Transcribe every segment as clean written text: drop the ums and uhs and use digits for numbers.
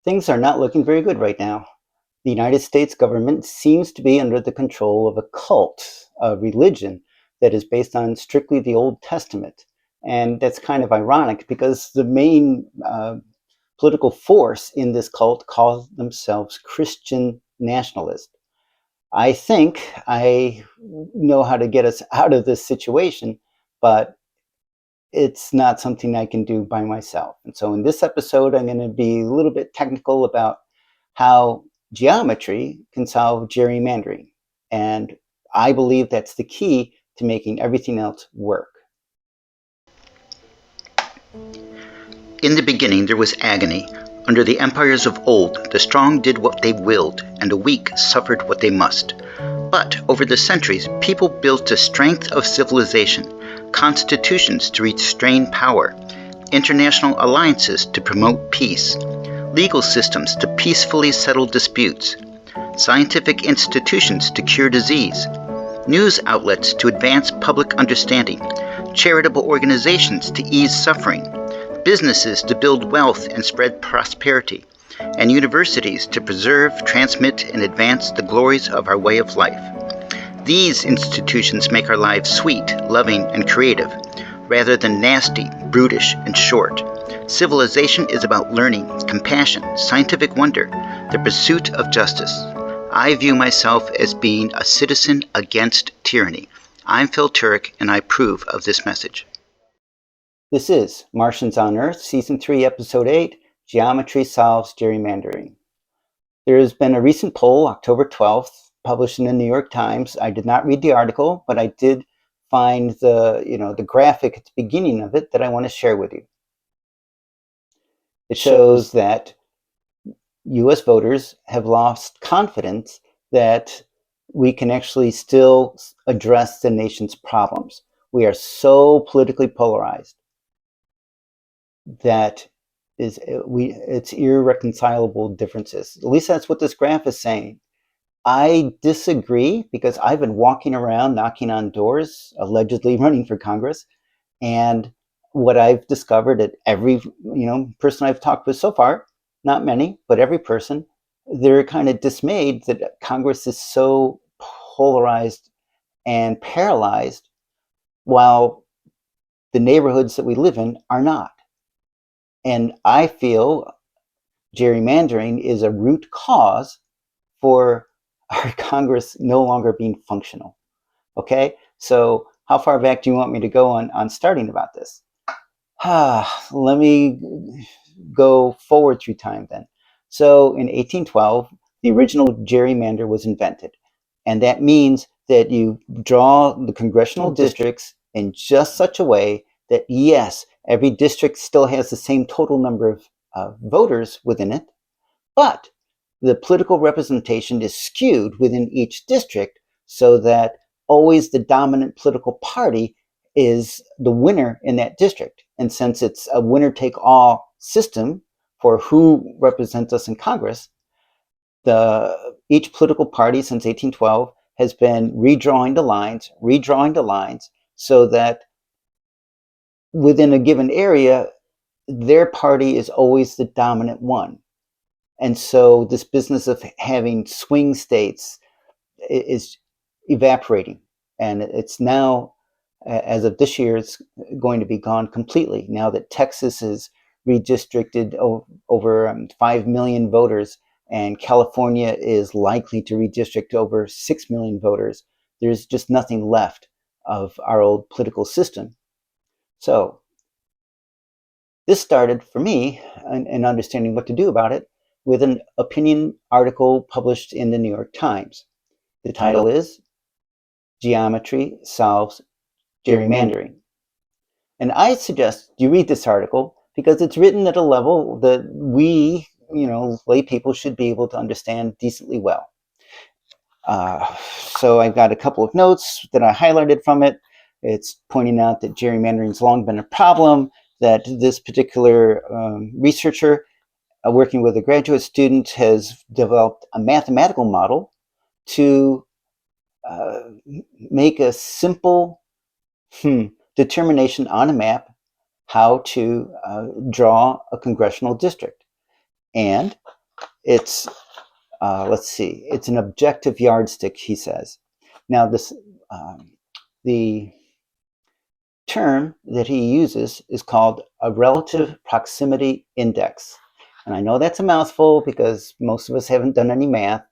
Things are not looking very good right now. The United States government seems to be under the control of a cult, a religion that is based on strictly the Old Testament. And that's kind of ironic because the main political force in this cult calls themselves Christian nationalists. I think I know how to get us out of this situation, but it's not something I can do by myself. And so in this episode, I'm going to be a little bit technical about how geometry can solve gerrymandering. And I believe that's the key to making everything else work. In the beginning there was agony. Under the empires of old, the strong did what they willed, and the weak suffered what they must. But over the centuries, people built a strength of civilization, constitutions to restrain power, international alliances to promote peace, legal systems to peacefully settle disputes, scientific institutions to cure disease, news outlets to advance public understanding, charitable organizations to ease suffering, businesses to build wealth and spread prosperity, and universities to preserve, transmit, and advance the glories of our way of life. These institutions make our lives sweet, loving, and creative, rather than nasty, brutish, and short. Civilization is about learning, compassion, scientific wonder, the pursuit of justice. I view myself as being a citizen against tyranny. I'm Phil Turek, and I approve of this message. This is Martians on Earth, Season 3, Episode 8, Geometry Solves Gerrymandering. There has been a recent poll, October 12th, published in the New York Times. I did not read the article, but I did find the graphic at the beginning of it that I want to share with you. It shows that U.S. voters have lost confidence that we can actually still address the nation's problems. We are so politically polarized that it's irreconcilable differences. At least that's what this graph is saying. I disagree because I've been walking around knocking on doors, allegedly running for Congress, and what I've discovered at every person I've talked with so far, not many, but every person, they're kind of dismayed that Congress is so polarized and paralyzed while the neighborhoods that we live in are not. And I feel gerrymandering is a root cause for our Congress no longer being functional. Okay, so how far back do you want me to go on starting about this? Let me go forward through time then. So in 1812, the original gerrymander was invented. And that means that you draw the congressional districts in just such a way that, yes, every district still has the same total number of voters within it, but the political representation is skewed within each district so that always the dominant political party is the winner in that district. And since it's a winner-take-all system for who represents us in Congress, each political party since 1812 has been redrawing the lines so that within a given area, their party is always the dominant one. And so this business of having swing states is evaporating. And it's now, as of this year, it's going to be gone completely. Now that Texas is redistricted over 5 million voters, and California is likely to redistrict over 6 million voters, there's just nothing left of our old political system. So this started for me in understanding what to do about it with an opinion article published in the New York Times. The title is Geometry Solves Gerrymandering. And I suggest you read this article because it's written at a level that we, lay people should be able to understand decently well. So I've got a couple of notes that I highlighted from it. It's pointing out that gerrymandering has long been a problem, that this particular researcher working with a graduate student has developed a mathematical model to make a simple determination on a map how to draw a congressional district. And it's let's see, it's an objective yardstick, he says. Now, the term that he uses is called a relative proximity index. And I know that's a mouthful because most of us haven't done any math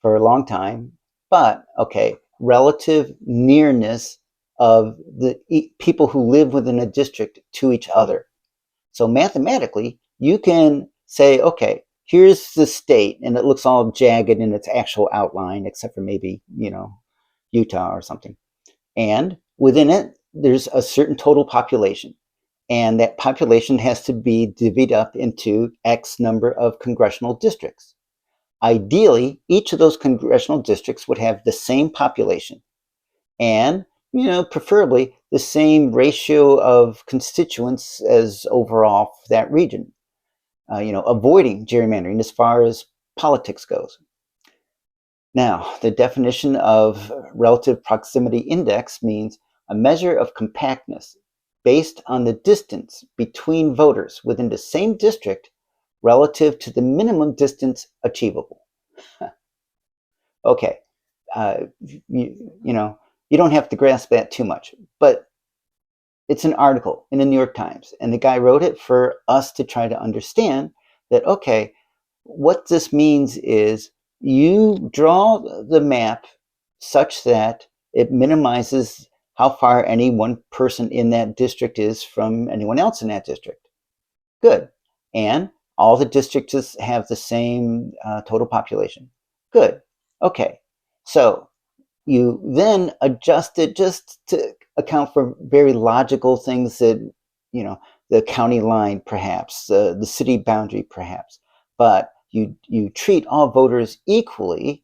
for a long time, but okay, relative nearness of the people who live within a district to each other. So mathematically, you can say, okay, here's the state, and it looks all jagged in its actual outline, except for maybe, Utah or something. And within it, there's a certain total population. And that population has to be divvied up into X number of congressional districts. Ideally, each of those congressional districts would have the same population and, preferably the same ratio of constituents as overall for that region, avoiding gerrymandering as far as politics goes. Now, the definition of relative proximity index means a measure of compactness based on the distance between voters within the same district relative to the minimum distance achievable. Okay, you don't have to grasp that too much, but it's an article in the New York Times, and the guy wrote it for us to try to understand that, okay, what this means is you draw the map such that it minimizes how far any one person in that district is from anyone else in that district. Good. And all the districts have the same total population. Good. Okay. So you then adjust it just to account for very logical things that, the county line perhaps, the city boundary perhaps, but you treat all voters equally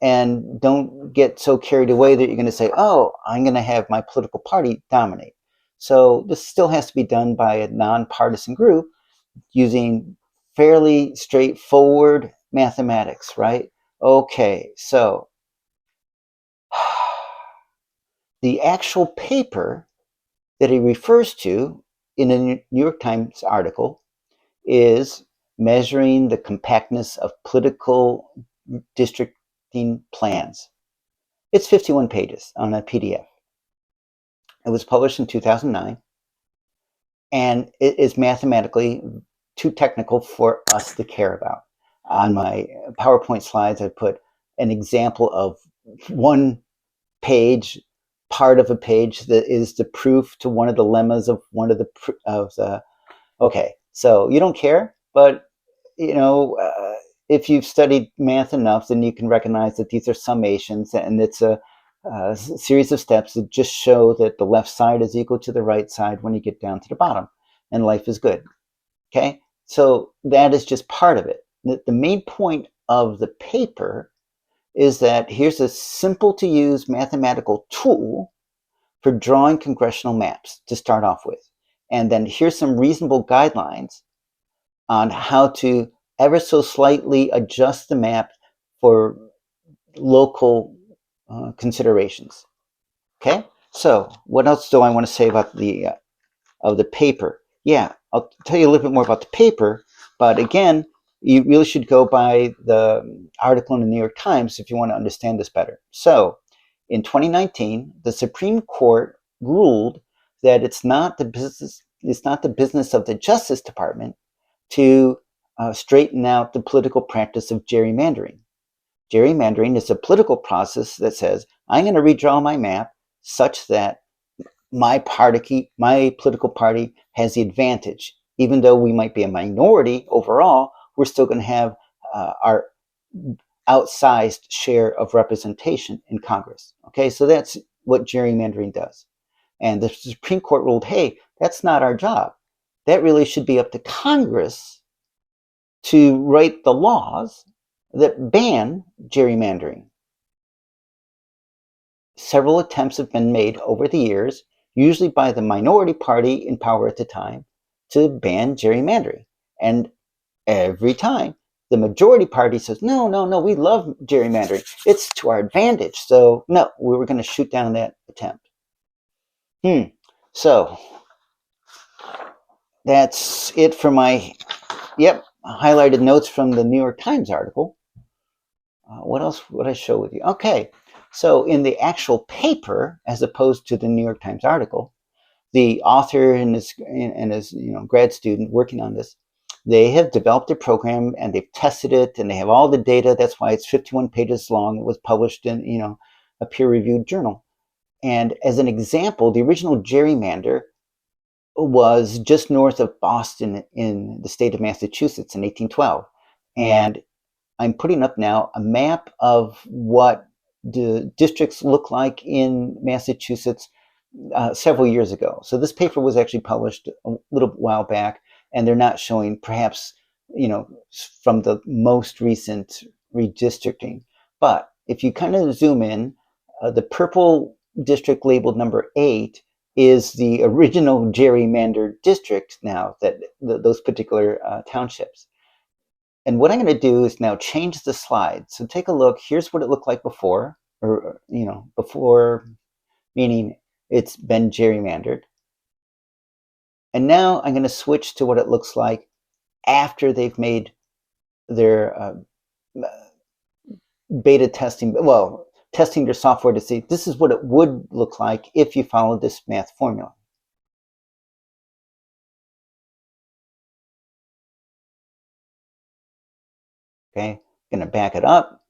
and don't get so carried away that you're going to say, oh, I'm going to have my political party dominate. So this still has to be done by a nonpartisan group using fairly straightforward mathematics, right? Okay, so the actual paper that he refers to in a New York Times article is measuring the compactness of political districting plans. It's 51 pages on a PDF. It was published in 2009, and it is mathematically too technical for us to care about. On my PowerPoint slides, I put an example of one page, part of a page that is the proof to one of the lemmas of one of the okay, so you don't care, but if you've studied math enough, then you can recognize that these are summations, and it's a series of steps that just show that the left side is equal to the right side when you get down to the bottom, and life is good. Okay, so that is just part of it. The main point of the paper is that here's a simple to use mathematical tool for drawing congressional maps to start off with. And then here's some reasonable guidelines on how to ever so slightly adjust the map for local considerations. Okay, so what else do I want to say about the paper? Yeah, I'll tell you a little bit more about the paper, but again, you really should go by the article in the New York Times if you want to understand this better. So, in 2019, the Supreme Court ruled that it's not the business of the Justice Department to straighten out the political practice of gerrymandering. Gerrymandering is a political process that says, I'm going to redraw my map such that my political party has the advantage. Even though we might be a minority overall, we're still going to have our outsized share of representation in Congress. Okay, so that's what gerrymandering does. And the Supreme Court ruled, hey, that's not our job. That really should be up to Congress to write the laws that ban gerrymandering. Several attempts have been made over the years, usually by the minority party in power at the time, to ban gerrymandering. And every time, the majority party says, no, we love gerrymandering. It's to our advantage. So, no, we were going to shoot down that attempt. So, that's it for my, highlighted notes from the New York Times article. What else would I show with you? Okay, so in the actual paper, as opposed to the New York Times article, the author and his grad student working on this, they have developed a program and they've tested it and they have all the data. That's why it's 51 pages long. It was published in a peer-reviewed journal. And as an example, the original gerrymander was just north of Boston in the state of Massachusetts in 1812. And I'm putting up now a map of what the districts look like in Massachusetts several years ago. So this paper was actually published a little while back, and they're not showing perhaps, from the most recent redistricting. But if you kind of zoom in, the purple district labeled number 8 is the original gerrymandered district now, that those particular townships. And what I'm going to do is now change the slide. So take a look. Here's what it looked like before, or before, meaning it's been gerrymandered. And now I'm going to switch to what it looks like after they've made their beta testing, testing their software to see this is what it would look like if you followed this math formula. Okay, I'm going to back it up.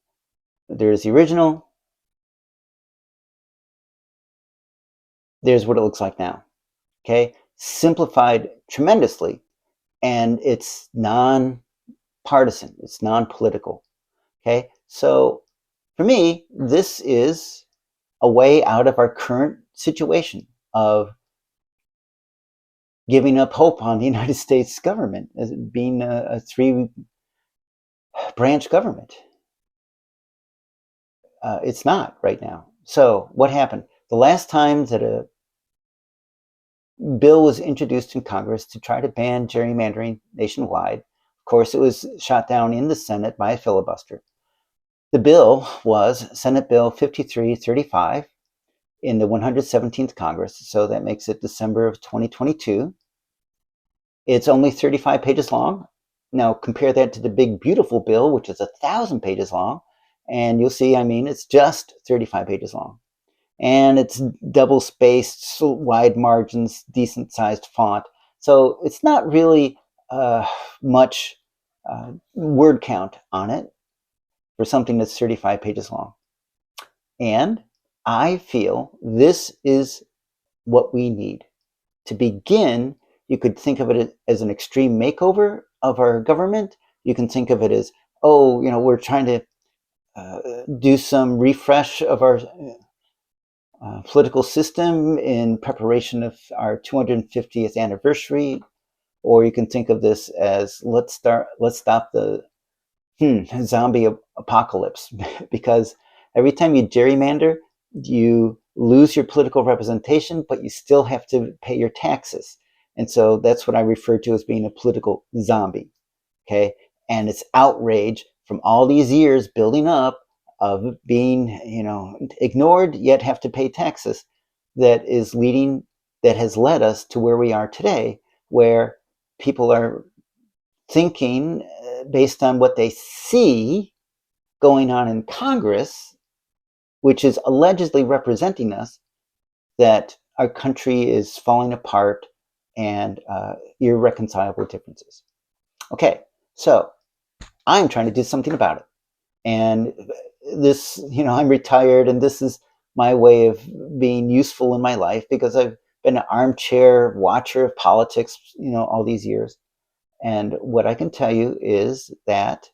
There's the original. There's what it looks like now. Okay, simplified tremendously, and it's non-partisan, it's non-political. Okay, so for me, this is a way out of our current situation of giving up hope on the United States government as being a three-branch government. It's not right now. So what happened? The last time that a bill was introduced in Congress to try to ban gerrymandering nationwide, of course, it was shot down in the Senate by a filibuster. The bill was Senate Bill 5335 in the 117th Congress, so that makes it December of 2022. It's only 35 pages long. Now compare that to the big beautiful bill, which is 1,000 pages long, and you'll see, it's just 35 pages long. And it's double spaced, wide margins, decent sized font. So it's not really much word count on it for something that's 35 pages long. And I feel this is what we need. To begin, you could think of it as an extreme makeover of our government. You can think of it as, we're trying to do some refresh of our political system in preparation of our 250th anniversary. Or you can think of this as let's stop the zombie apocalypse, because every time you gerrymander, you lose your political representation, but you still have to pay your taxes. And so that's what I refer to as being a political zombie. Okay. And it's outrage from all these years building up of being, ignored, yet have to pay taxes, that has led us to where we are today, where people are thinking based on what they see going on in Congress, which is allegedly representing us, that our country is falling apart and irreconcilable differences. Okay, so I'm trying to do something about it. And this, I'm retired, and this is my way of being useful in my life, because I've been an armchair watcher of politics, all these years. And what I can tell you is that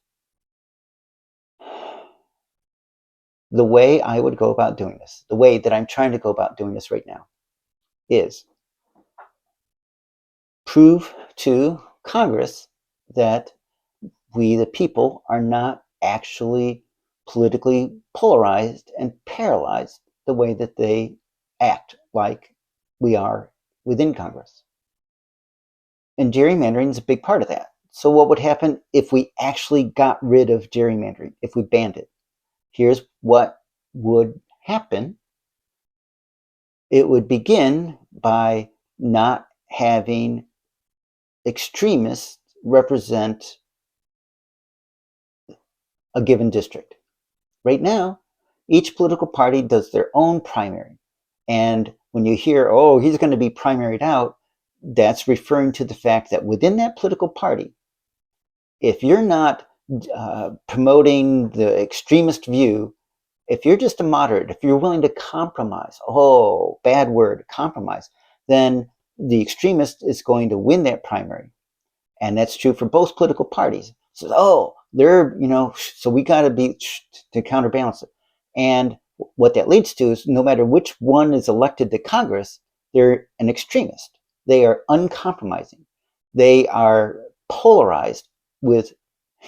the way I would go about doing this, the way that I'm trying to go about doing this right now, is prove to Congress that we, the people, are not actually politically polarized and paralyzed the way that they act like we are within Congress. And gerrymandering is a big part of that. So what would happen if we actually got rid of gerrymandering, if we banned it? Here's what would happen. It would begin by not having extremists represent a given district. Right now, each political party does their own primary. And when you hear, oh, he's going to be primaried out, that's referring to the fact that within that political party, if you're not promoting the extremist view, if you're just a moderate, if you're willing to compromise, oh, bad word, compromise, then the extremist is going to win that primary. And that's true for both political parties. So, oh, they're, so we got to be to counterbalance it. And what that leads to is no matter which one is elected to Congress, they're an extremist. They are uncompromising. They are polarized with,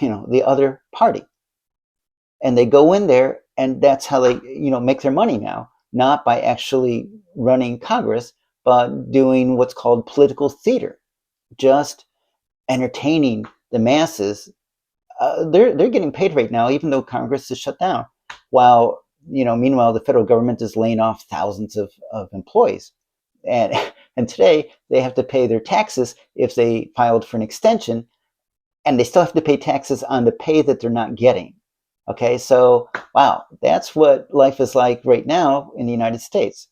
the other party. And they go in there, and that's how they, make their money now, not by actually running Congress, but doing what's called political theater, just entertaining the masses. They're getting paid right now, even though Congress is shut down. While meanwhile, the federal government is laying off thousands of employees, and and today they have to pay their taxes if they filed for an extension, and they still have to pay taxes on the pay that they're not getting. Okay, so wow, that's what life is like right now in the United States.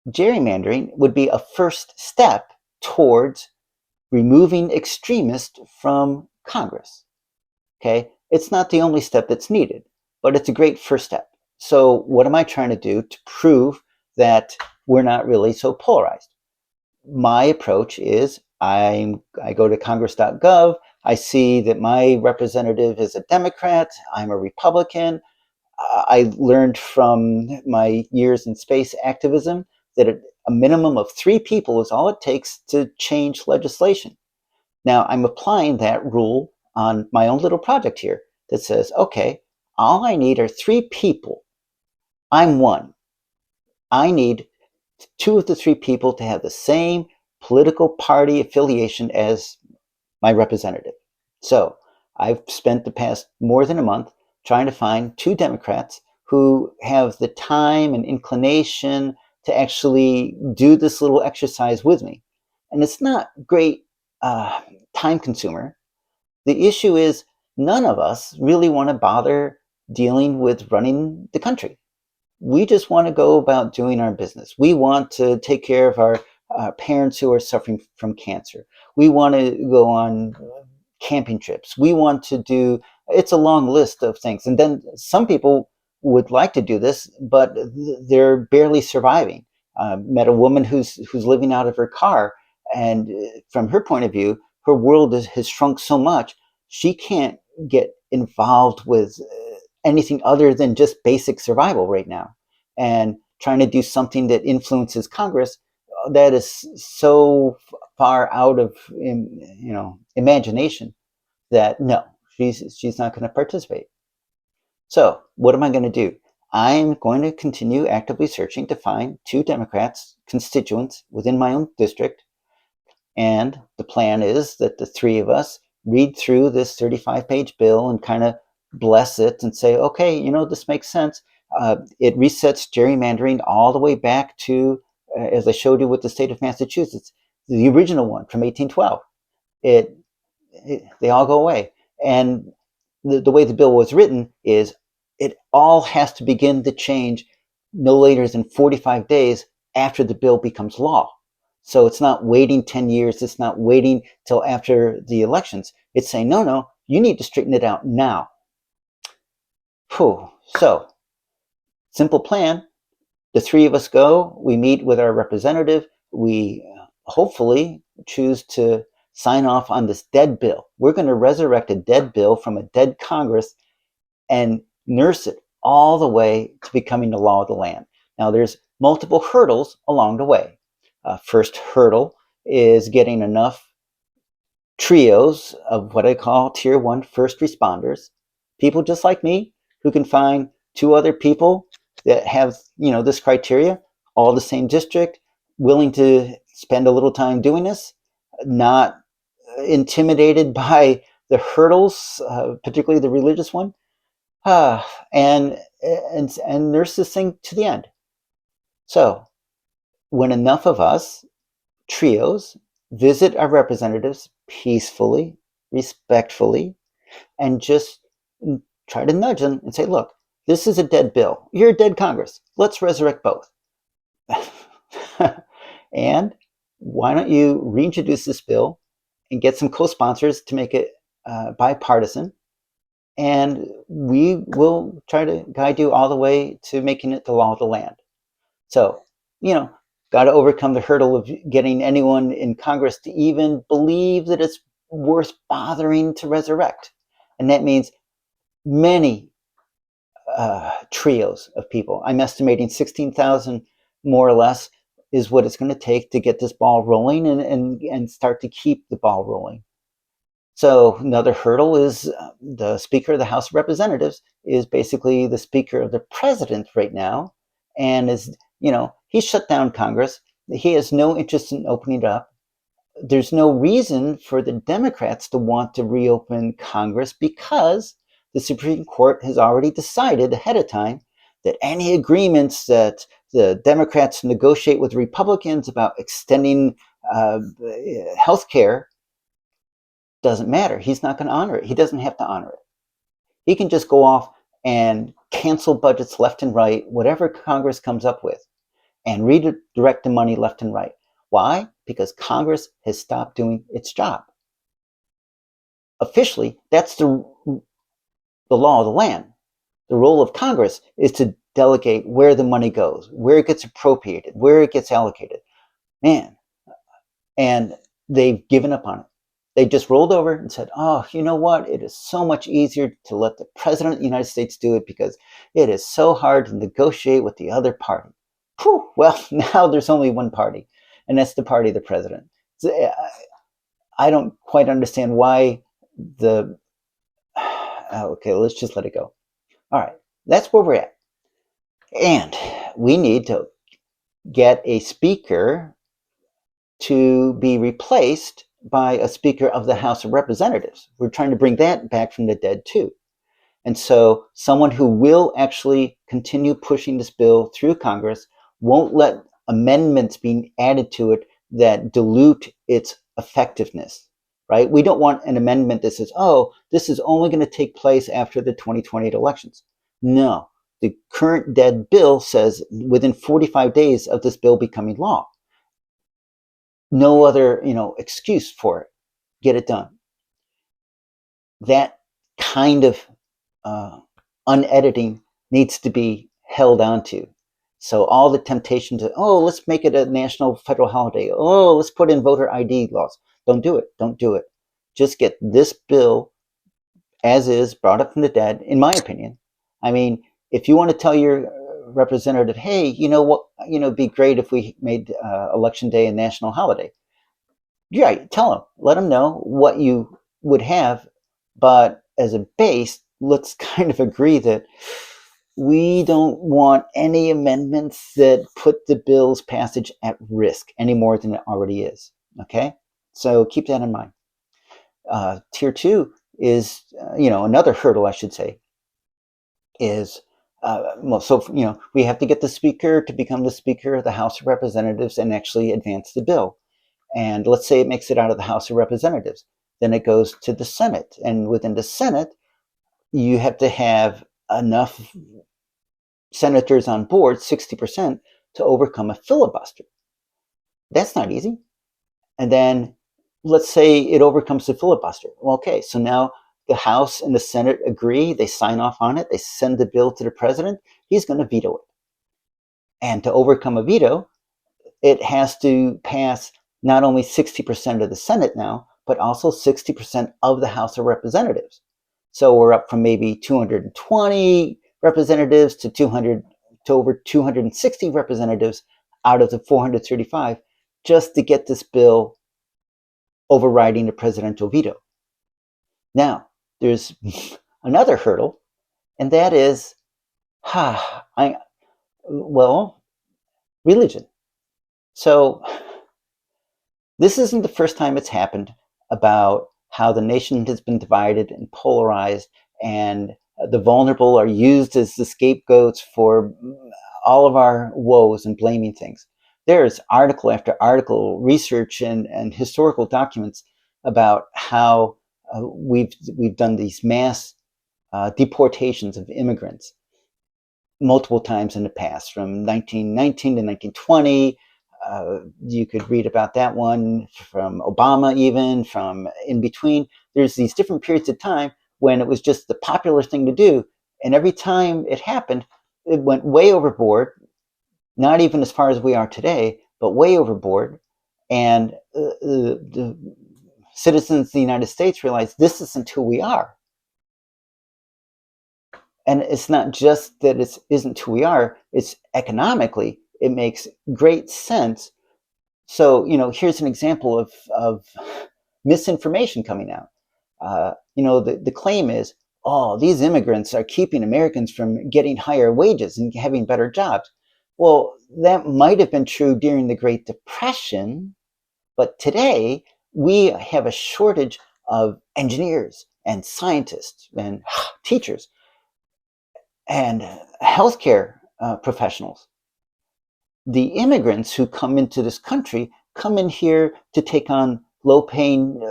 Gerrymandering would be a first step towards removing extremists from Congress. Okay, it's not the only step that's needed, but it's a great first step. So what am I trying to do to prove that we're not really so polarized? My approach is I go to congress.gov. I see that my representative is a Democrat. I'm a Republican. I learned from my years in space activism that a minimum of 3 people is all it takes to change legislation. Now, I'm applying that rule on my own little project here that says, okay, all I need are 3 people. I'm one. I need 2 of the 3 people to have the same political party affiliation as my representative. So I've spent the past more than a month trying to find 2 Democrats who have the time and inclination to actually do this little exercise with me. And it's not great time consumer. The issue is none of us really want to bother dealing with running the country. We just want to go about doing our business. We want to take care of our parents who are suffering from cancer. We want to go on camping trips. We want to do, it's a long list of things. And then some people would like to do this, but they're barely surviving. Met a woman who's living out of her car. And from her point of view, her world has shrunk so much, she can't get involved with anything other than just basic survival right now. And trying to do something that influences Congress, that is so far out of imagination that no, she's not going to participate. So what am I going to do? I'm going to continue actively searching to find 2 Democrats, constituents within my own district. And the plan is that the 3 of us read through this 35-page bill and kind of bless it and say, okay, this makes sense. It resets gerrymandering all the way back to, as I showed you with the state of Massachusetts, the original one from 1812. They all go away. And the way the bill was written is it all has to begin to change no later than 45 days after the bill becomes law. So it's not waiting 10 years. It's not waiting till after the elections. It's saying, no, you need to straighten it out now. Whew. So, simple plan. The 3 of us go. We meet with our representative. We hopefully choose to sign off on this dead bill. We're going to resurrect a dead bill from a dead Congress and nurse it all the way to becoming the law of the land. Now, there's multiple hurdles along the way. First hurdle is getting enough trios of what I call tier 1 first responders, people just like me who can find 2 other people that have this criteria, all the same district, willing to spend a little time doing this, not intimidated by the hurdles, particularly the religious one, and nurse this thing to the end. So when enough of us trios visit our representatives peacefully, respectfully, and just try to nudge them and say, look, this is a dead bill. You're a dead Congress. Let's resurrect both. And why don't you reintroduce this bill and get some co-sponsors to make it bipartisan, and we will try to guide you all the way to making it the law of the land. So, got to overcome the hurdle of getting anyone in Congress to even believe that it's worth bothering to resurrect. And that means many trios of people. I'm estimating 16,000 more or less is what it's going to take to get this ball rolling and start to keep the ball rolling. So another hurdle is the Speaker of the House of Representatives is basically the Speaker of the President right now, and he shut down Congress. He has no interest in opening it up. There's no reason for the Democrats to want to reopen Congress because the Supreme Court has already decided ahead of time that any agreements that the Democrats negotiate with Republicans about extending health care doesn't matter. He's not going to honor it. He doesn't have to honor it. He can just go off and cancel budgets left and right, whatever Congress comes up with, and redirect the money left and right. Why? Because Congress has stopped doing its job. Officially, that's the law of the land. The role of Congress is to delegate where the money goes, where it gets appropriated, where it gets allocated. Man, and they've given up on it. They just rolled over and said, oh, you know what? It is so much easier to let the President of the United States do it because it is so hard to negotiate with the other party. Whew, well, now there's only one party, and that's the party of the president. So, I don't quite understand why okay, let's just let it go. All right, that's where we're at. And we need to get a speaker to be replaced by a Speaker of the House of Representatives. We're trying to bring that back from the dead too. And so someone who will actually continue pushing this bill through Congress, won't let amendments be added to it that dilute its effectiveness, right? We don't want an amendment that says, oh, this is only going to take place after the 2028 elections. No, the current dead bill says within 45 days of this bill becoming law. No other, excuse for it. Get it done. That kind of unediting needs to be held onto. So all the temptation to, oh, let's make it a national federal holiday. Oh, let's put in voter ID laws. Don't do it. Don't do it. Just get this bill as is, brought up from the dead, in my opinion. I mean, if you want to tell your representative, hey, you know what, it'd be great if we made election day a national holiday. Yeah, tell them, let them know what you would have, but as a base, let's kind of agree that we don't want any amendments that put the bill's passage at risk any more than it already is. Okay, so keep that in mind. Tier 2 is, another hurdle, I should say, is we have to get the speaker to become the Speaker of the House of Representatives and actually advance the bill. And let's say it makes it out of the House of Representatives. Then it goes to the Senate. And within the Senate, you have to have enough senators on board, 60%, to overcome a filibuster. That's not easy. And then let's say it overcomes the filibuster. Well, okay, so now the House and the Senate agree, they sign off on it, they send the bill to the president, he's going to veto it. And to overcome a veto, it has to pass not only 60% of the Senate now, but also 60% of the House of Representatives. So we're up from maybe 220 representatives to over 260 representatives out of the 435 just to get this bill overriding the presidential veto. Now, there's another hurdle, and that is, religion. So this isn't the first time it's happened about how the nation has been divided and polarized, and the vulnerable are used as the scapegoats for all of our woes and blaming things. There's article after article, research and historical documents about how we've done these mass deportations of immigrants multiple times in the past, from 1919 to 1920. You could read about that one from Obama, even from in between. There's these different periods of time when it was just the popular thing to do. And every time it happened, it went way overboard, not even as far as we are today, but way overboard. And the citizens of the United States realized this isn't who we are. And it's not just that it isn't who we are, it's economically, it makes great sense. So, here's an example of misinformation coming out. The claim is, oh, these immigrants are keeping Americans from getting higher wages and having better jobs. Well, that might have been true during the Great Depression, but today we have a shortage of engineers and scientists and teachers and healthcare professionals. The immigrants who come into this country come in here to take on low-paying,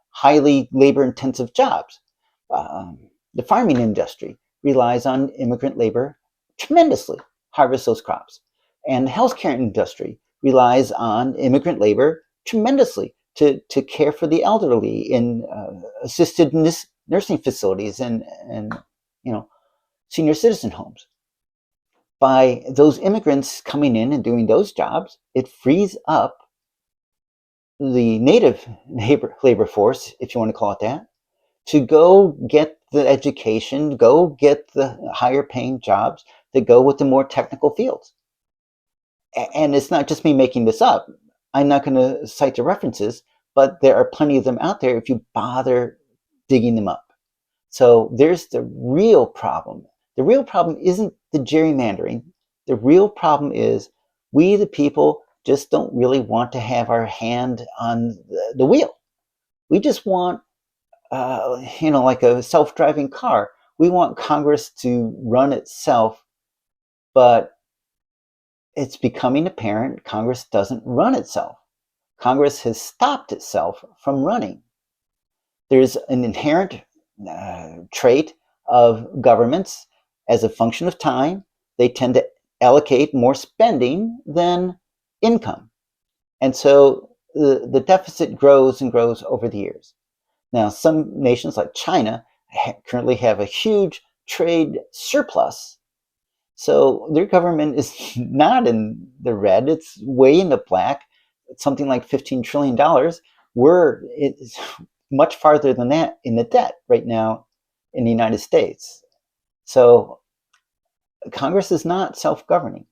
highly labor-intensive jobs. The farming industry relies on immigrant labor tremendously, harvest those crops. And the healthcare industry relies on immigrant labor tremendously to care for the elderly in assisted nursing facilities and senior citizen homes. By those immigrants coming in and doing those jobs, it frees up the native labor force, if you want to call it that, to go get the education, go get the higher paying jobs that go with the more technical fields. And it's not just me making this up. I'm not going to cite the references, but there are plenty of them out there if you bother digging them up. So there's the real problem. The real problem isn't the gerrymandering. The real problem is we, the people, just don't really want to have our hand on the wheel. We just want, like a self-driving car. We want Congress to run itself, but it's becoming apparent Congress doesn't run itself. Congress has stopped itself from running. There's an inherent trait of governments as a function of time. They tend to allocate more spending than income. And so the deficit grows and grows over the years. Now, some nations like China currently have a huge trade surplus. So their government is not in the red, it's way in the black. It's something like $15 trillion. It's much farther than that in the debt right now in the United States. So Congress is not self-governing.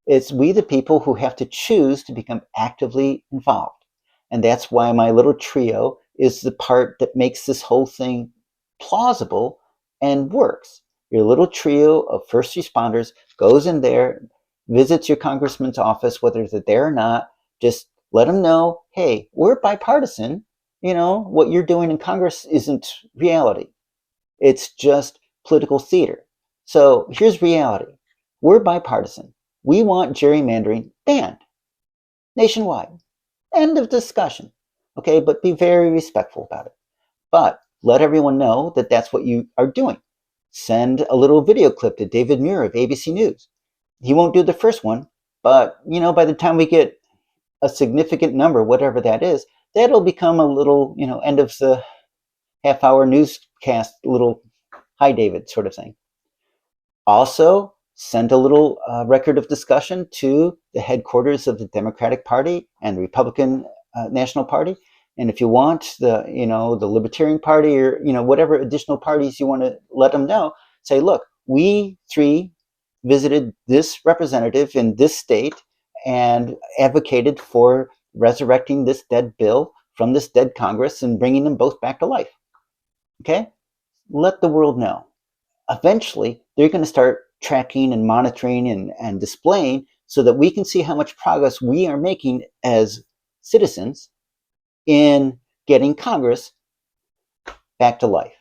It's we, the people, who have to choose to become actively involved. And that's why my little trio is the part that makes this whole thing plausible and works. Your little trio of first responders goes in there, visits your congressman's office, whether they're there or not, just let them know, hey, we're bipartisan. What you're doing in Congress isn't reality. It's just political theater. So here's reality. We're bipartisan. We want gerrymandering banned nationwide. End of discussion. Okay, but be very respectful about it. But let everyone know that that's what you are doing. Send a little video clip to David Muir of ABC News. He won't do the first one, but by the time we get a significant number, whatever that is, that'll become a little, end of the half-hour newscast, little hi David sort of thing. Also, send a little record of discussion to the headquarters of the Democratic Party and the Republican National Party. And if you want the Libertarian Party or, whatever additional parties you want to let them know, say, look, we three visited this representative in this state and advocated for resurrecting this dead bill from this dead Congress and bringing them both back to life. Okay? Let the world know. Eventually, they're going to start tracking and monitoring and displaying so that we can see how much progress we are making as citizens in getting Congress back to life.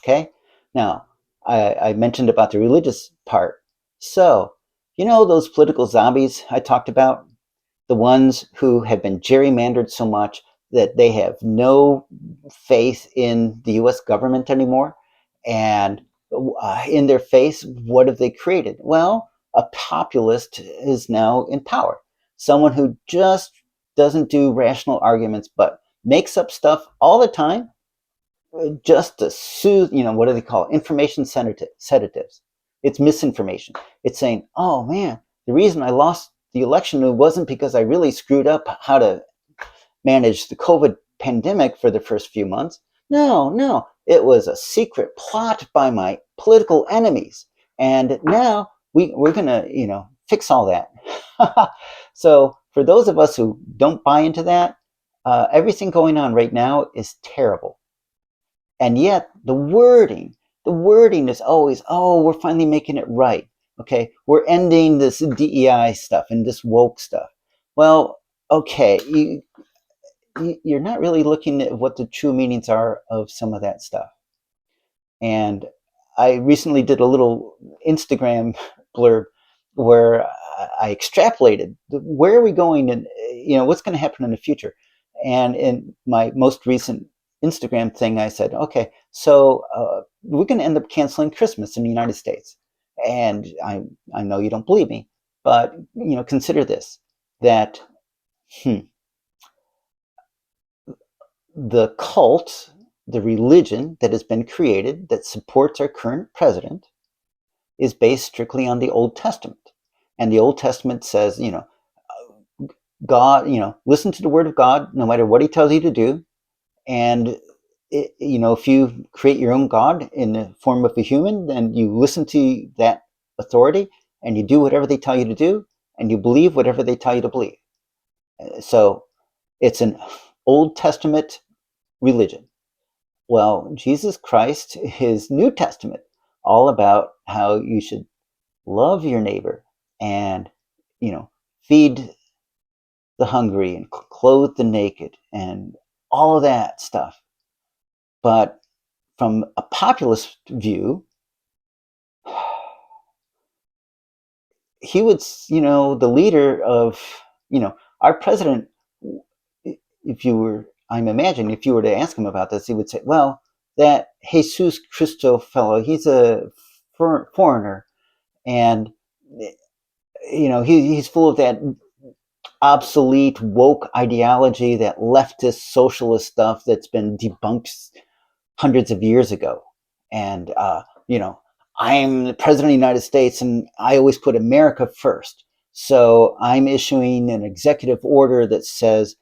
Okay? Now, I mentioned about the religious part. So, those political zombies I talked about, the ones who have been gerrymandered so much that they have no faith in the U.S. government anymore, And in their face, what have they created? Well, a populist is now in power. Someone who just doesn't do rational arguments, but makes up stuff all the time just to soothe, what do they call it? Information sedatives. It's misinformation. It's saying, oh man, the reason I lost the election wasn't because I really screwed up how to manage the COVID pandemic for the first few months. No, it was a secret plot by my political enemies. And now we're going to, fix all that. So for those of us who don't buy into that, everything going on right now is terrible. And yet the wording is always, oh, we're finally making it right. Okay, we're ending this DEI stuff and this woke stuff. Well, okay, you're not really looking at what the true meanings are of some of that stuff. And I recently did a little Instagram blurb where I extrapolated where are we going and what's going to happen in the future. And in my most recent Instagram thing, I said, okay, so we're going to end up canceling Christmas in the United States. And I know you don't believe me, but consider this: that the cult, the religion that has been created that supports our current president, is based strictly on the Old Testament. And the Old Testament says, God, listen to the word of God no matter what he tells you to do. And, if you create your own God in the form of a human, then you listen to that authority and you do whatever they tell you to do and you believe whatever they tell you to believe. So it's an Old Testament religion. Well, Jesus Christ is New Testament, all about how you should love your neighbor and, feed the hungry and clothe the naked and all of that stuff. But from a populist view, he would, the leader of, our president, I'm imagining, if you were to ask him about this, he would say, well, that Jesus Cristo fellow, he's a foreigner. And, he's full of that obsolete woke ideology, that leftist socialist stuff that's been debunked hundreds of years ago. And, I'm the president of the United States and I always put America first. So I'm issuing an executive order that says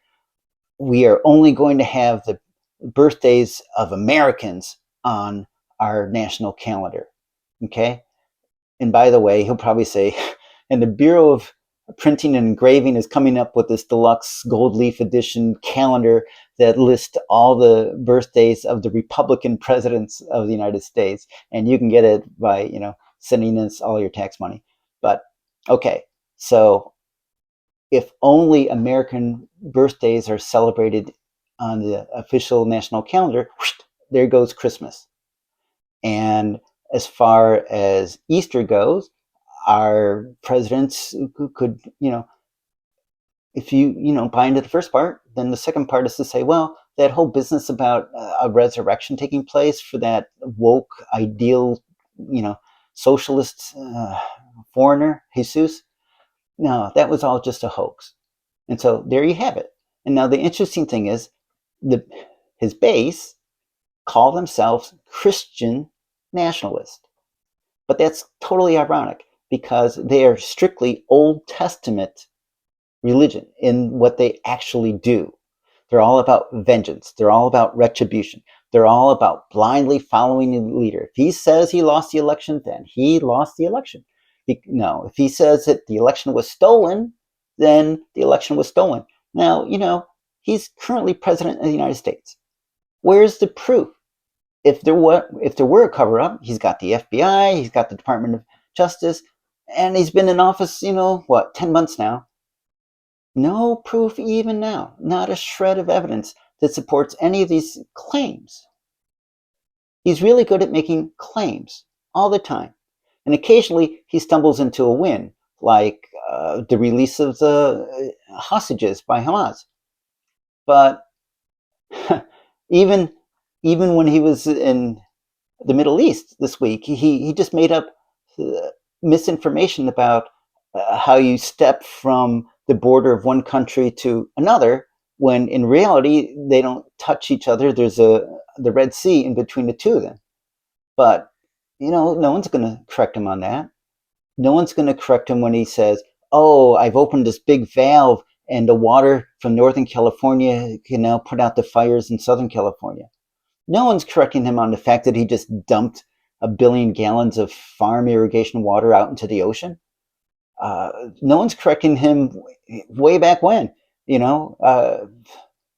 we are only going to have the birthdays of Americans on our national calendar. Okay. And by the way, he'll probably say, and the Bureau of Printing and Engraving is coming up with this deluxe gold leaf edition calendar that lists all the birthdays of the Republican presidents of the United States. And you can get it by, sending us all your tax money. But okay, so if only American birthdays are celebrated on the official national calendar, there goes Christmas. And as far as Easter goes, our presidents could, if you, buy into the first part, then the second part is to say, well, that whole business about a resurrection taking place for that woke, ideal, socialist foreigner, Jesus, no, that was all just a hoax. And so there you have it. And now the interesting thing is his base call themselves Christian nationalists. But that's totally ironic because they are strictly Old Testament religion in what they actually do. They're all about vengeance. They're all about retribution. They're all about blindly following the leader. If he says he lost the election, then he lost the election. If he says that the election was stolen, then the election was stolen. Now, he's currently president of the United States. Where's the proof? If there were a cover-up, he's got the FBI, he's got the Department of Justice, and he's been in office, 10 months now. No proof even now, not a shred of evidence that supports any of these claims. He's really good at making claims all the time. And occasionally he stumbles into a win, like the release of the hostages by Hamas. But even when he was in the Middle East this week. He just made up misinformation about how you step from the border of one country to another, when in reality they don't touch each other. There's the Red Sea in between the two of them. But no one's going to correct him on that. No one's going to correct him when he says, "Oh, I've opened this big valve, and the water from Northern California can now put out the fires in Southern California." No one's correcting him on the fact that he just dumped 1 billion gallons of farm irrigation water out into the ocean. No one's correcting him way back when. The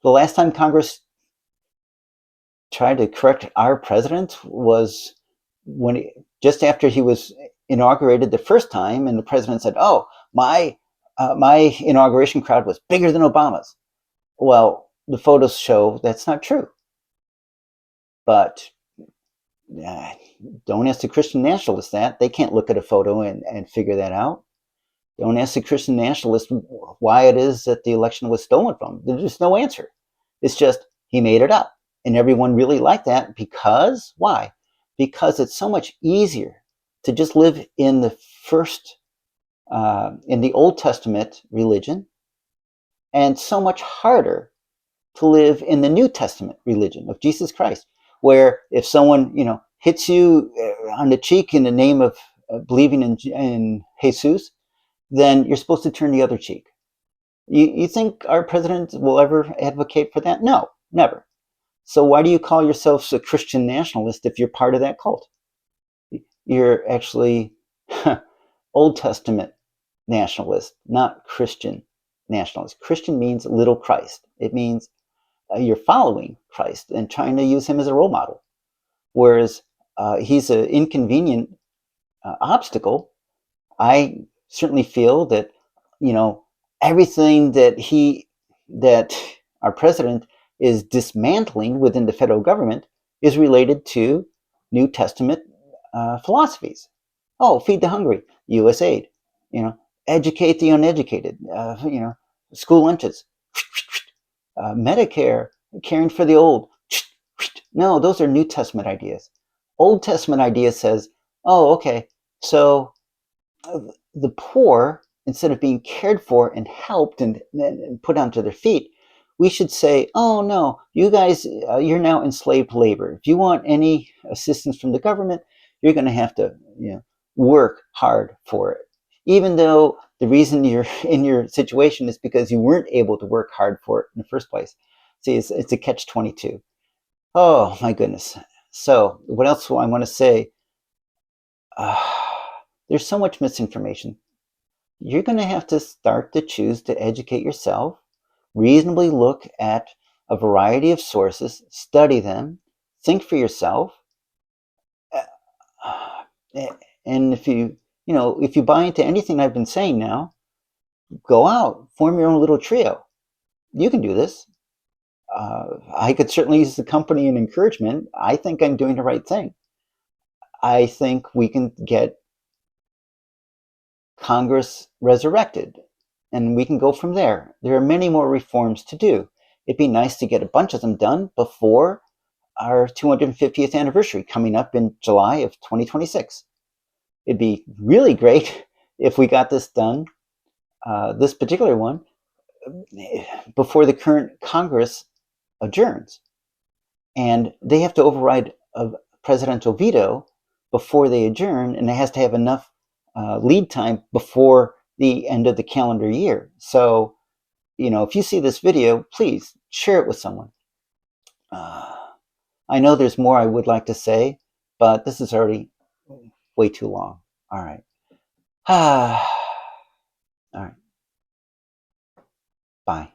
last time Congress tried to correct our president was just after he was inaugurated the first time, and the president said, "Oh, my inauguration crowd was bigger than Obama's." Well, the photos show that's not true. But don't ask the Christian nationalists that. They can't look at a photo and figure that out. Don't ask the Christian nationalists why it is that the election was stolen from. There's just no answer. It's just he made it up. And everyone really liked that because, why? Because it's so much easier to just live in the in the Old Testament religion, and so much harder to live in the New Testament religion of Jesus Christ, where if someone, hits you on the cheek in the name of believing in Jesus, then you're supposed to turn the other cheek. You think our president will ever advocate for that? No, never. So why do you call yourselves a Christian nationalist if you're part of that cult? You're actually Old Testament nationalist, not Christian nationalist. Christian means little Christ. It means you're following Christ and trying to use him as a role model. Whereas he's an inconvenient obstacle. I certainly feel that, everything that our president is dismantling within the federal government is related to New Testament philosophies. Oh, feed the hungry, USAID, educate the uneducated, school lunches, Medicare, caring for the old. No, those are New Testament ideas. Old Testament idea says, oh, okay, so the poor, instead of being cared for and helped and put onto their feet, we should say, oh no, you guys, you're now enslaved labor. If you want any assistance from the government, you're going to have to work hard for it. Even though the reason you're in your situation is because you weren't able to work hard for it in the first place. See, it's a catch-22. Oh my goodness. So what else do I want to say? There's so much misinformation. You're going to have to start to choose to educate yourself, reasonably look at a variety of sources, study them, think for yourself. And if you buy into anything I've been saying now, go out, form your own little trio. You can do this. I could certainly use the company and encouragement. I think I'm doing the right thing. I think we can get Congress resurrected, and we can go from there. There are many more reforms to do. It'd be nice to get a bunch of them done before our 250th anniversary coming up in July of 2026. It'd be really great if we got this done, this particular one, before the current Congress adjourns. And they have to override a presidential veto before they adjourn, and it has to have enough lead time before the end of the calendar year. So, if you see this video, please share it with someone. I know there's more I would like to say, but this is already way too long. All right. All right. Bye.